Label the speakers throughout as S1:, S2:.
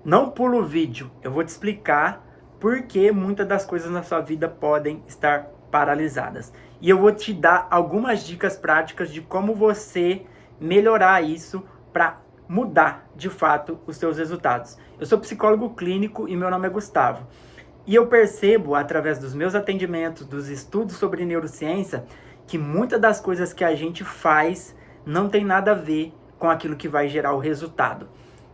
S1: Não pula o vídeo, eu vou te explicar por que muitas das coisas na sua vida podem estar paralisadas. E eu vou te dar algumas dicas práticas de como você melhorar isso para mudar de fato os seus resultados. Eu sou psicólogo clínico e meu nome é Gustavo. E eu percebo, através dos meus atendimentos, dos estudos sobre neurociência, que muitas das coisas que a gente faz não tem nada a ver com aquilo que vai gerar o resultado.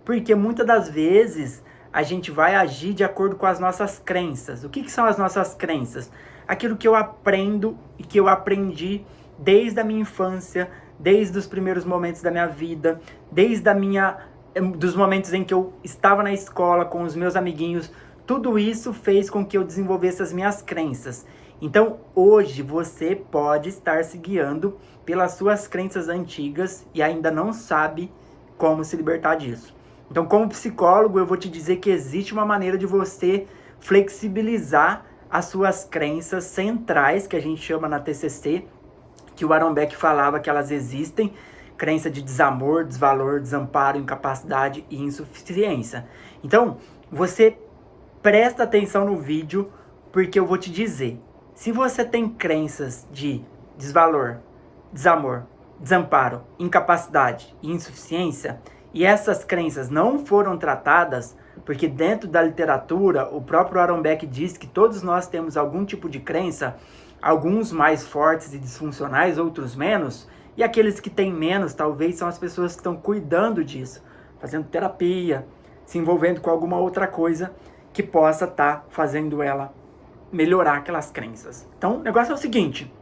S1: Porque muitas das vezes a gente vai agir de acordo com as nossas crenças. O que são as nossas crenças? Aquilo que eu aprendo e que eu aprendi desde a minha infância, desde os primeiros momentos da minha vida, dos momentos em que eu estava na escola com os meus amiguinhos. Tudo isso fez com que eu desenvolvesse as minhas crenças. Então, hoje você pode estar se guiando pelas suas crenças antigas e ainda não sabe como se libertar disso. Então, como psicólogo, eu vou te dizer que existe uma maneira de você flexibilizar as suas crenças centrais, que a gente chama na TCC, que o Aaron Beck falava que elas existem, crença de desamor, desvalor, desamparo, incapacidade e insuficiência. Então, você presta atenção no vídeo, porque eu vou te dizer, se você tem crenças de desvalor, desamor, desamparo, incapacidade e insuficiência, e essas crenças não foram tratadas, porque dentro da literatura, o próprio Aaron Beck diz que todos nós temos algum tipo de crença, alguns mais fortes e disfuncionais, outros menos, e aqueles que têm menos, talvez, são as pessoas que estão cuidando disso, fazendo terapia, se envolvendo com alguma outra coisa que possa estar fazendo ela melhorar aquelas crenças. Então, o negócio é o seguinte,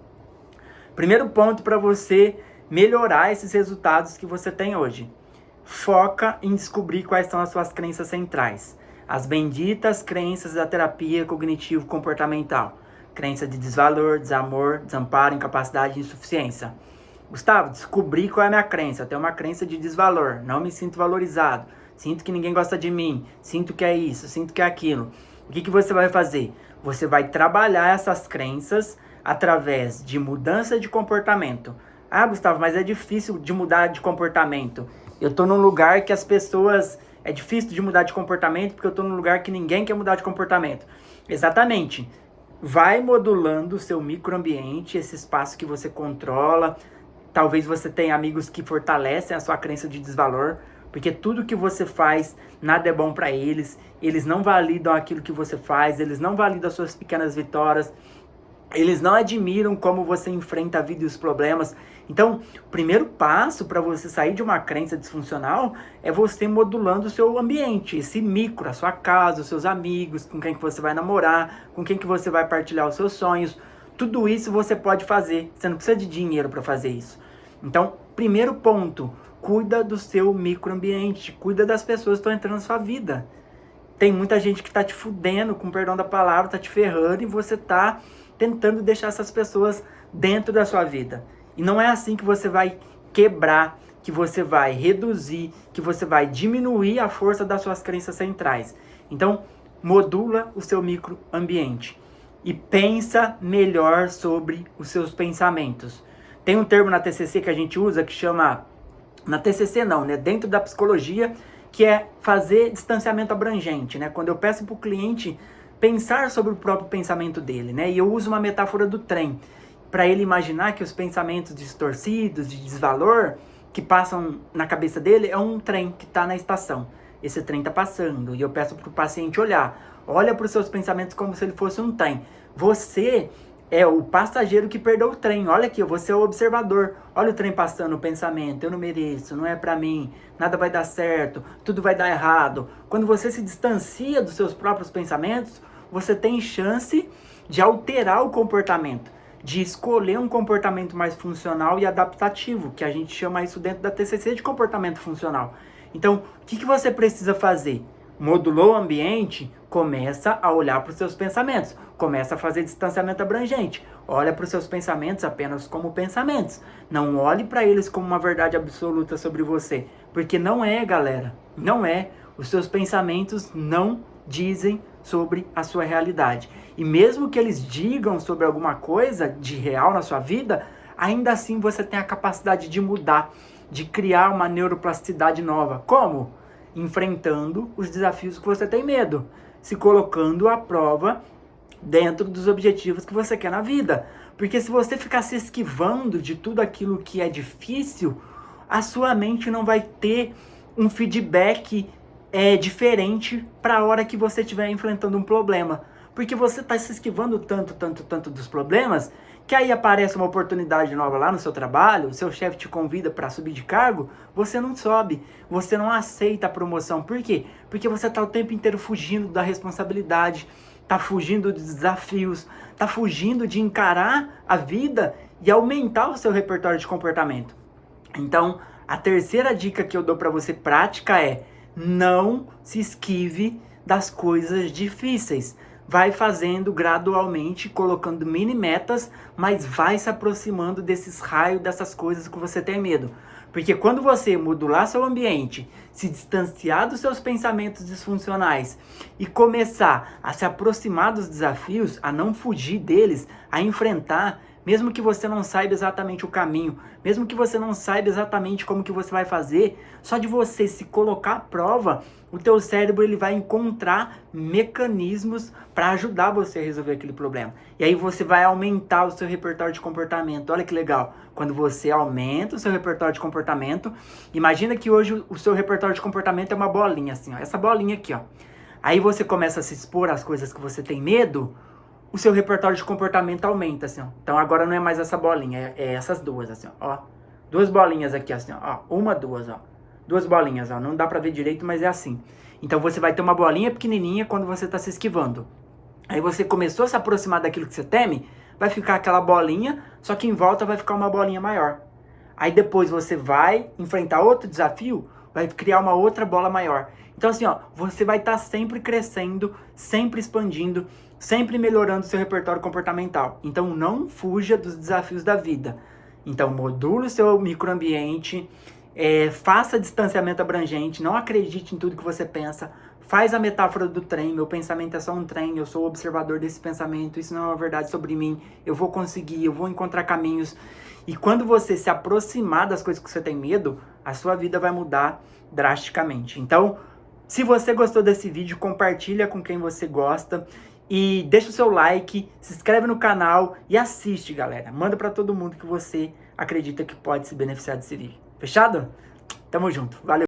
S1: primeiro ponto para você melhorar esses resultados que você tem hoje. Foca em descobrir quais são as suas crenças centrais. As benditas crenças da terapia cognitivo-comportamental. Crença de desvalor, desamor, desamparo, incapacidade e insuficiência. Gustavo, descobri qual é a minha crença. Eu tenho uma crença de desvalor. Não me sinto valorizado. Sinto que ninguém gosta de mim. Sinto que é isso, sinto que é aquilo. O que você vai fazer? Você vai trabalhar essas crenças através de mudança de comportamento. Ah, Gustavo, mas é difícil de mudar de comportamento. Eu tô num lugar que as pessoas... É difícil de mudar de comportamento porque eu tô num lugar que ninguém quer mudar de comportamento. Exatamente. Vai modulando o seu microambiente, esse espaço que você controla. Talvez você tenha amigos que fortalecem a sua crença de desvalor, porque tudo que você faz, nada é bom para eles. Eles não validam aquilo que você faz, eles não validam as suas pequenas vitórias. Eles não admiram como você enfrenta a vida e os problemas. Então, o primeiro passo para você sair de uma crença disfuncional é você modulando o seu ambiente, esse micro, a sua casa, os seus amigos, com quem que você vai namorar, com quem que você vai partilhar os seus sonhos. Tudo isso você pode fazer, você não precisa de dinheiro para fazer isso. Então, primeiro ponto, cuida do seu microambiente, cuida das pessoas que estão entrando na sua vida. Tem muita gente que tá te fudendo, com perdão da palavra, tá te ferrando e você tá tentando deixar essas pessoas dentro da sua vida. E não é assim que você vai quebrar, que você vai reduzir, que você vai diminuir a força das suas crenças centrais. Então, modula o seu microambiente e pensa melhor sobre os seus pensamentos. Tem um termo na TCC que a gente usa que chama... Na TCC não, né? Dentro da psicologia, que é fazer distanciamento abrangente, né? Quando eu peço para o cliente pensar sobre o próprio pensamento dele, né? E eu uso uma metáfora do trem, para ele imaginar que os pensamentos distorcidos, de desvalor, que passam na cabeça dele, é um trem que está na estação. Esse trem está passando, e eu peço para o paciente olhar. Olha para os seus pensamentos como se ele fosse um trem. Você é o passageiro que perdeu o trem. Olha aqui, você é o observador. Olha o trem passando, o pensamento. Eu não mereço, não é pra mim. Nada vai dar certo, tudo vai dar errado. Quando você se distancia dos seus próprios pensamentos, você tem chance de alterar o comportamento, de escolher um comportamento mais funcional e adaptativo, que a gente chama isso dentro da TCC de comportamento funcional. Então, o que você precisa fazer? Modulou o ambiente? Começa a olhar para os seus pensamentos. Começa a fazer distanciamento abrangente. Olha para os seus pensamentos apenas como pensamentos. Não olhe para eles como uma verdade absoluta sobre você. Porque não é, galera. Não é. Os seus pensamentos não dizem sobre a sua realidade. E mesmo que eles digam sobre alguma coisa de real na sua vida, ainda assim você tem a capacidade de mudar, de criar uma neuroplasticidade nova. Como? enfrentando os desafios que você tem medo, se colocando à prova dentro dos objetivos que você quer na vida. Porque se você ficar se esquivando de tudo aquilo que é difícil, a sua mente não vai ter um feedback diferente para a hora que você estiver enfrentando um problema. Porque você está se esquivando tanto dos problemas, que aí aparece uma oportunidade nova lá no seu trabalho, o seu chefe te convida para subir de cargo, você não sobe, você não aceita a promoção. Por quê? Porque você está o tempo inteiro fugindo da responsabilidade, está fugindo dos desafios, está fugindo de encarar a vida e aumentar o seu repertório de comportamento. Então, a terceira dica que eu dou para você prática é: não se esquive das coisas difíceis. Vai fazendo gradualmente, colocando mini metas, mas vai se aproximando desses raios, dessas coisas que você tem medo. Porque quando você modular seu ambiente, se distanciar dos seus pensamentos disfuncionais e começar a se aproximar dos desafios, a não fugir deles, a enfrentar, mesmo que você não saiba exatamente o caminho, mesmo que você não saiba exatamente como que você vai fazer, só de você se colocar à prova, o teu cérebro ele vai encontrar mecanismos para ajudar você a resolver aquele problema. E aí você vai aumentar o seu repertório de comportamento. Olha que legal. Quando você aumenta o seu repertório de comportamento, imagina que hoje o seu repertório de comportamento é uma bolinha assim, ó, essa bolinha aqui, ó. Aí você começa a se expor às coisas que você tem medo, o seu repertório de comportamento aumenta, assim, ó. Então agora não é mais essa bolinha, é essas duas, assim, ó. Duas bolinhas aqui, assim, ó. Uma, duas, ó. Duas bolinhas, ó. Não dá pra ver direito, mas é assim. Então você vai ter uma bolinha pequenininha quando você tá se esquivando. Aí você começou a se aproximar daquilo que você teme, vai ficar aquela bolinha, só que em volta vai ficar uma bolinha maior. Aí depois você vai enfrentar outro desafio, vai criar uma outra bola maior. Então assim, ó, você vai estar sempre crescendo, sempre expandindo, sempre melhorando seu repertório comportamental. Então não fuja dos desafios da vida. Então module o seu microambiente, faça distanciamento abrangente, não acredite em tudo que você pensa, faz a metáfora do trem, meu pensamento é só um trem, eu sou o observador desse pensamento, isso não é uma verdade sobre mim, eu vou conseguir, eu vou encontrar caminhos. E quando você se aproximar das coisas que você tem medo, a sua vida vai mudar drasticamente. Então, se você gostou desse vídeo, compartilha com quem você gosta e deixa o seu like, se inscreve no canal e assiste, galera. Manda pra todo mundo que você acredita que pode se beneficiar desse vídeo. Fechado? Tamo junto. Valeu!